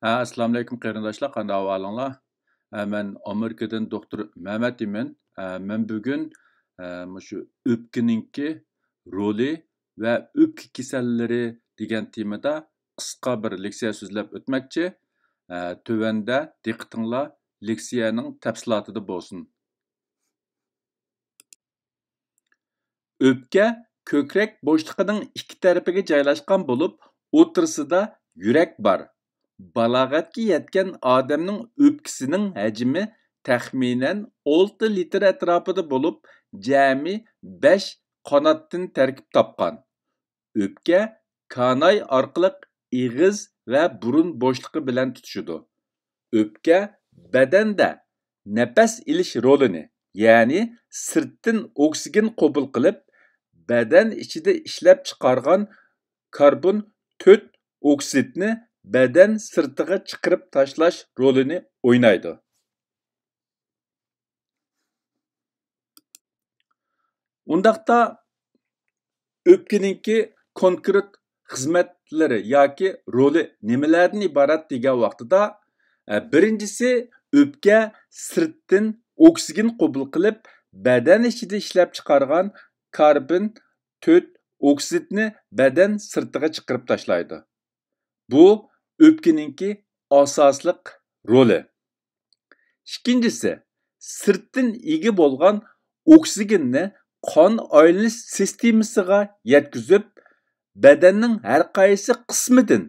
Assalomu alaykum qarindoshlar, qanday ahvolinglar? Men Amerikadan doktor Mehmet imen. Men bugun shu o'pkaninki roli va o'pka kasallari degan temada qisqa bir leksiya so'zlab o'tmoqchi. Tövəndə diqqətinglar leksiyaning tafsilotida bo'lsin. O'pka ko'krak bo'shliqining ikki tarafiga joylashgan bo'lib, o'rtasida yurak bor. Balog'atga yetgan odamning o'pkasining hajmi taxminan 6 litr atrofida bo'lib, jami 5 qanotdan tarkib topgan. O'pka kanay orqali ig'iz va burun bo'shliqi bilan tutishadi. O'pka badanda nafas olish rolini, ya'ni sirtdan oksigen qabul qilib, badan ichida ishlab chiqargan karbon 4 oksidni badan sirtiga chiqarib tashlash rolini o'ynaydi. Undaqda o'pkaninki konkret xizmatlari yoki roli nimalardan iborat degan vaqtida birinchisi o'pka sirtdan oksigen qabul qilib, badan ichida ishlab chiqargan karbon 4 oksidni badan sirtiga chiqarib tashlaydi. Bu o'pkaninki asosliq roli. İkincisi, sirtdan ega bo'lgan oksigenni qon aylanish sistemasiga yetkazib, badanning har qaysi qismidan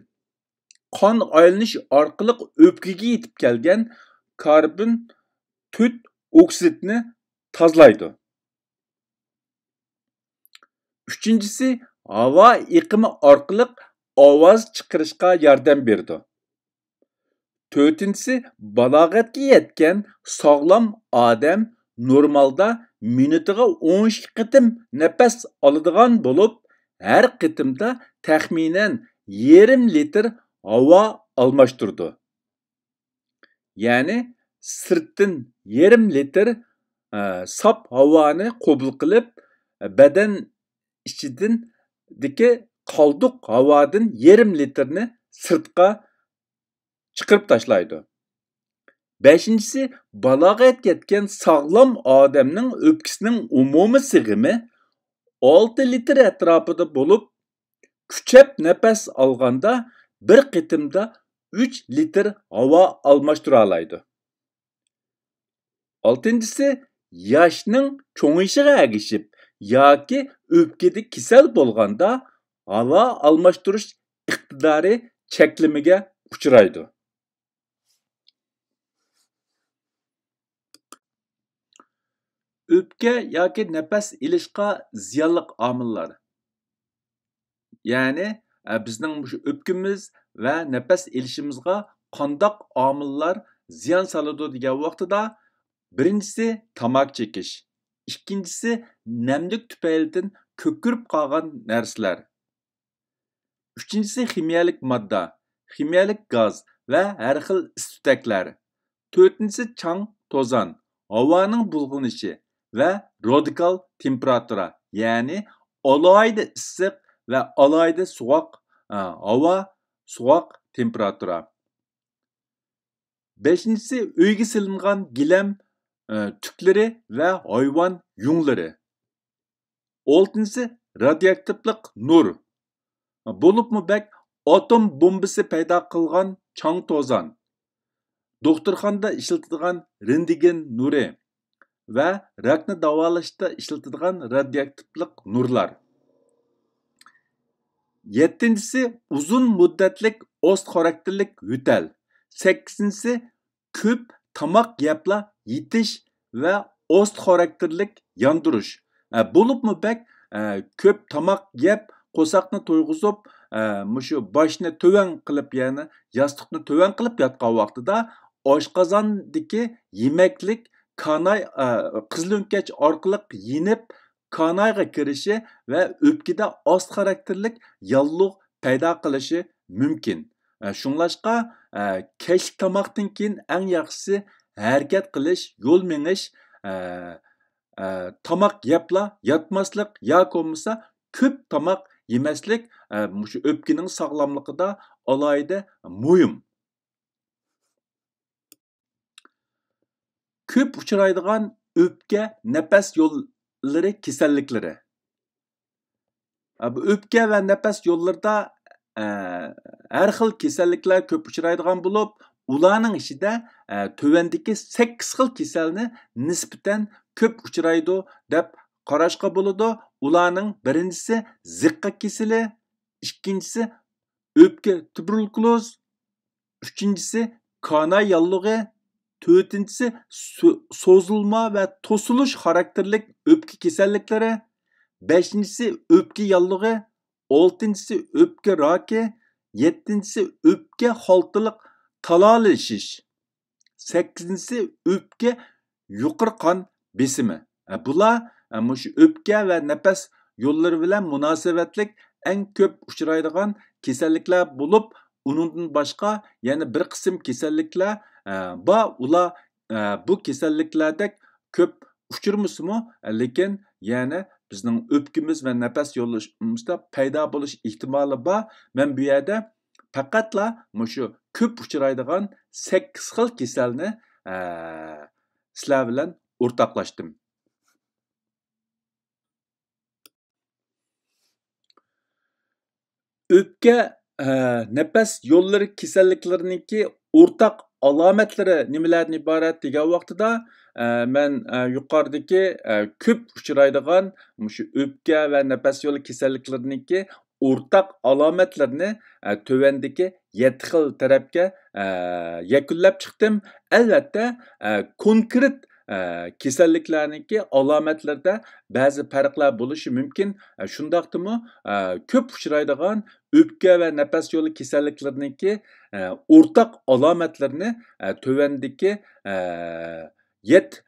qon aylanish orqali o'pkaga yetib kelgan karbon 4 oksidni tozalaydi. Üçüncüsü, hava iqimi orqali ovoz chiqarishga yordam berdi. To'rtinchisi, balog'atga yetgan sog'lom odam normalda minutiga 12 qitim nafas oladigan bo'lib, har qitimda taxminan yarım litr havo almashtirdi. Ya'ni sirtdan yarım litr sop havoni qabul qilib, badan ichidagi qoldiq havodan yarım litrni sirtqa chiqarib tashlaydi. Beshinchisi, balog'atga yetgan sog'lom odamning o'pkasining umumiy sig'imi 6 litr atrofida bo'lib, kuchab nafas olganda bir qitimda 3 litr havo almashtira oladi. Oltinchisi, yoshning cho'ng'ishiga ergishib yoki o'pkada kasal bo'lganda havo almashtirish iqtidori cheklimiga uchraydi. O'pka yoki nafas ilishga ziyonli omillar. Ya'ni bizning o'pkamiz va nafas ilishimizga qandoq omillar ziyon soladi degan vaqtida birinchisi tamak chekish, ikkinchisi namlik tufaylidan ko'kirib qolgan narsalar. Uchinchisi ximiyalik modda, ximiyalik gaz va har xil istutaklar. To'rtinchisi chang, to'zon, havoning bulg'anishi va radikal temperatura, ya'ni alohida issiq va alohida sovuq havo, sovuq temperatura. Beshinchisi uyga silingan gilam tuklari va hayvon yunglari. Oltinchisi radioaktivlik nur. Bo'libmi bak atom bombasi paydo qilgan chang to'zon. Doktorxonada ishlatilgan rentgen nuri va rakni davolashda ishlatilgan radioaktivlik nurlar. Yettinchisi uzun muddatlik ost xarakterlik yo'tal. Sakkizinchisi ko'p tamoq yepla yetish va ost xarakterlik yondirish. Bo'libmi bak ko'p tamoq yeb qo'saqni to'yg'izib, mushu boshni to'van qilib, ya'ni yostiqni to'van qilib yotgan vaqtida oshqozondagi yemaklik kanay qizil'o'nkach orqali yenib kanayga kirishi va o'pkada ost xarakterlik yalluq paydo qilishi mumkin. Shunglashqa kechki tomoqdan keyin eng yaxshisi harakat qilish, yo'l menish, tomoq yepla yotmaslik yoki bo'lmasa ko'p tomoq yemaslik shu o'pkaning sog'lomligida alohida muhim. ko'p uchraydigan o'pka nafas yo'llari kasalliklari. Bu o'pka va nafas yo'llarida har xil kasalliklar ko'p uchraydigan bo'lib, ularning ichida tövendeki 8 xil kasalni nisbatan ko'p uchraydi deb qarashqa bo'ladi. Ularning birinchisi ziqqa kasali, ikkinchisi o'pka tuberkuloz, üçüncüsü kana yallığı, dördüncüsü sozulma ve tosuluş karakterlik öpke kesellikleri, beşincisi öpke yallığı, altıncısı öpke raki, yettincisi öpke haltılık talalışış, sekizincisi öpke yukarı kan besimi. Bular şu öpke ve nefes yolları bilen münasebetlik en köp uçuraydıgan kesellikler bulup, unundan başka yani bir kısım kesellikler ular bu keselliklerde köp uçurmusunmu? Lekin yani bizning öpkimiz ve nefes yollarımızda payda buluş ihtimali var. Ben bu yerde faqatla şu köp uçuraydigan 8 xil keselni sizlar bilan o'rtoqlashdim. Öpke nefes yolları kasalliklarininki o'rtaq alomatlari nimalardan iborat degan vaqtida men yuqoridagi ko'p uchraydigan shu o'pka va nafas yo'li kasalliklarininki o'rtaq alomatlarini tövendeki 7 xil tarafga yakunlab chiqdim. Albatta konkret kasalliklarninki alomatlarida ba'zi farqlar bo'lishi mumkin. Shundaqdimi ko'p uchraydigan o'pka va nafas yo'li kasalliklarininki o'rtaq alomatlarini tövendeki 7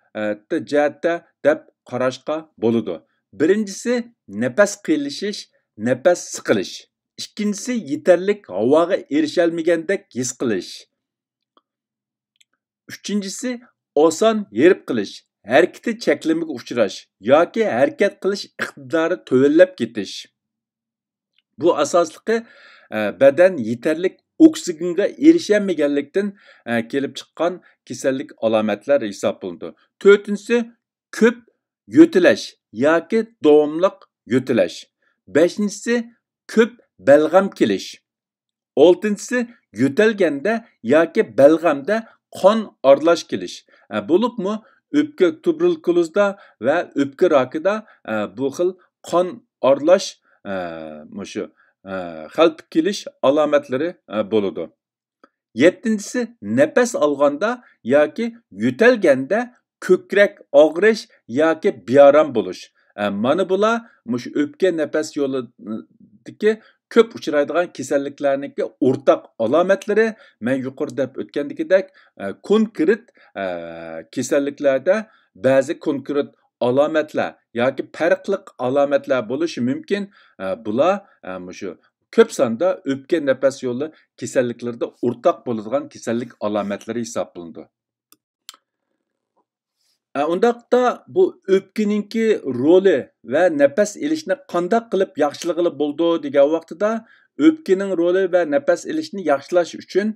jihatda deb qarashqa bo'ladi. Birincisi nefes qilishish, nefes sıkılış. İkincisi yeterlik havaga erishalmagandek his qilish. Üçüncüsü oson yerib qilish, harakati cheklamaga uchrash yoki harakat qilish iqtidori tövellab ketish. Bu asosligi badan yeterlik oksigenga erishalmaganlikdan kelib chiqqan kasallik alomatlar hisoblanadi. To'rtinchisi ko'p yo'tilash yoki davomliq yo'tilash. Beşincisi ko'p balg'am kelish. Oltinchisi yo'talganda yoki balg'amda qon aralash kelish. Bo'libmi o'pka tuberkulozda va o'pka rakida bu xil qon aralash shu xalp kelish alomatlari bo'ladi. Yettinchisi nefes alganda yoki yo'talganda ko'krak og'rish yoki bearam bo'lish. Mana bular shu o'pka nefes yo'lidagi ko'p uchraydigan kasalliklarniki o'rtaq alomatlari. Men yuqorida o'tgandagidek konkret kasalliklarda ba'zi konkret alomatlar yoki farqli alomatlar bo'lishi mumkin. Bular shu ko'p sonda o'pka nefes yo'li kasalliklarida o'rtaq bo'ladigan kasallik alomatlari hisoblanadi. Undaqda bu o'pkininki roli va nafas elishni qanday qilib yaxshilag'ili bo'ldi degan vaqtida o'pkining roli va nafas elishni yaxshilash uchun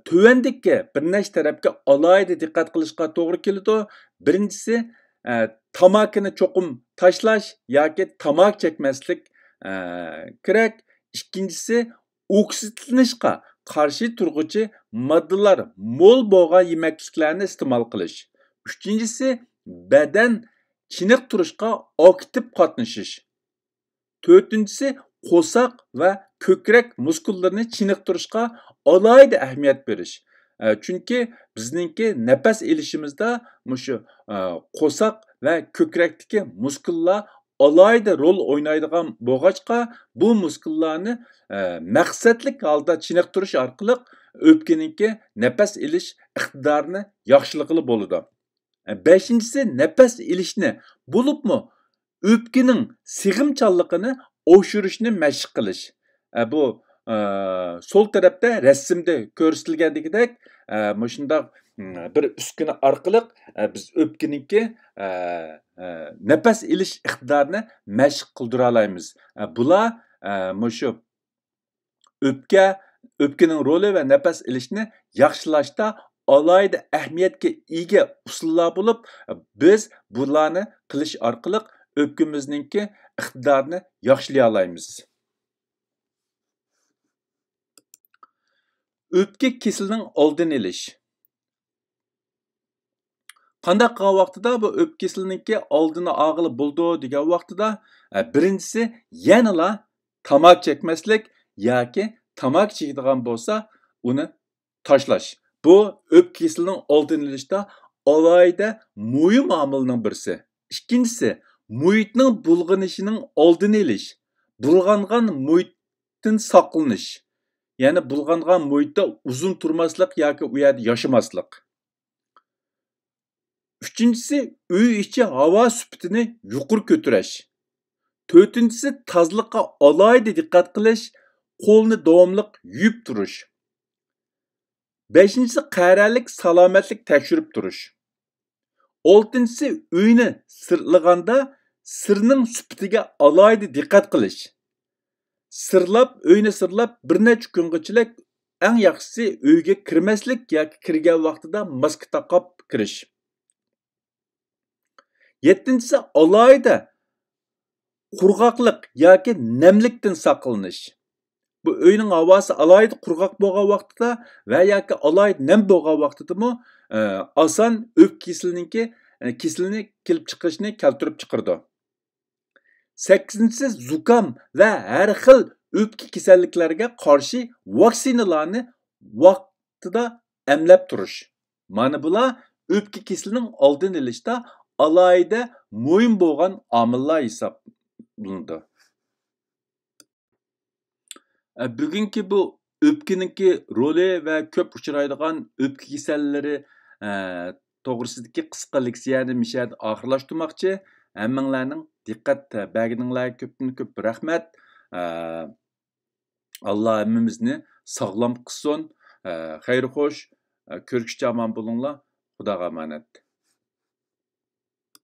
tuvandagi bir nechta tarafga alohida diqqat qilishga to'g'ri keladi. Birinchisi tamakini cho'qim tashlash yoki tamak chekmaslik kerak. Ikkinchisi oksidlanishga qarshi turg'uvchi moddalar mo'l bo'lgan yemakliklarni iste'mol qilish. Üçüncüsü beden çiniq turuşqa aktif qatnashish. Dördüncüsü qo'saq va ko'krak muskullarini çiniq turuşqa alohida ahamiyat berish. Chunki bizningki nafas elishimizda shu qo'saq va ko'krakdagi muskullar alohida rol o'ynaydigan bo'lg'achqa bu muskullarni maqsadlik holda çiniq turish orqali o'pkininki nafas elish iqtidorini yaxshilig'ili bo'ladi. Beşincisi nefes ilişni bulupmu öpkinin sig'imchanligini oshirishni mashq qilish. Bu sol tarafda rasmda ko'rsatilgandagidek shundoq bir uskuna orqali biz o'pkininki nefes ilish iqtidorini mashq qildira olamiz. Bular shu o'pkining roli va nefes ilishni yaxshilashda alayda ahamiyatga ega usullar bo'lib, biz bularni qilish orqali o'pkamizningki iqtidorini yaxshilay olamiz. O'pka kasalining oldini olish. Qanday qilgan vaqtida bu o'pka kasaliningki oldini olg'ili bo'ldi degan vaqtida birinchisi yanala tamak chekmaslik yoki tamak chekadigan bo'lsa uni tashlash. Bu o'pka kasalining oldini olishda alohida muhim omilning birisi. Ikkinchisi muhitning bulg'anishining oldini olish. Bulg'angan muhitdan saqlanish. Ya'ni bulg'angan muhitda uzun turmaslik yoki u yerda yashamaslik. Üçüncüsü, uy içi hava süpütünü yuqur kötüreş. Dördüncüsü, tazlıqqa alayda diqqat qilish, qo'lni davomliq yuyib turish. Beşincisi, qaralik salomatlik tekshirib turish. Oltinchisi, uyni sirlaganda sirning süpütiga alayda diqqat qilish. Uyni sirlab bir necha kungachilik eng yaxshisi uyga kirmaslik yoki kirgan vaqtida maska taqib kirish. Yettinchisi alayda qurg'oqlik yoki namlikdan saqlanish. Bu uyning havosi alayda qurg'oq bo'lgan vaqtida va yoki alayda nam bo'lgan vaqtidami oson o'pka kasalini kelib chiqishni keltirib chiqardi. 8-si zukam va har xil o'pka kasalliklariga qarshi vaksinalarni vaqtida emlab turish. Mana bular o'pka kasalining oldini olishda alayda muhim bo'lgan omillar hisoblanadi. Bugungi bu o'pkaninki roli va ko'p uchraydigan o'pka kasallari to'g'risidagi qisqa leksiyani mishada oxirlashtirmoqchi. Hammanglarning diqqat berganinglarga ko'p rahmat. Alloh hammamizni sog'lom qilsin. Xayr xo'sh, ko'rishga omon bo'linglar. Xudoga omonat.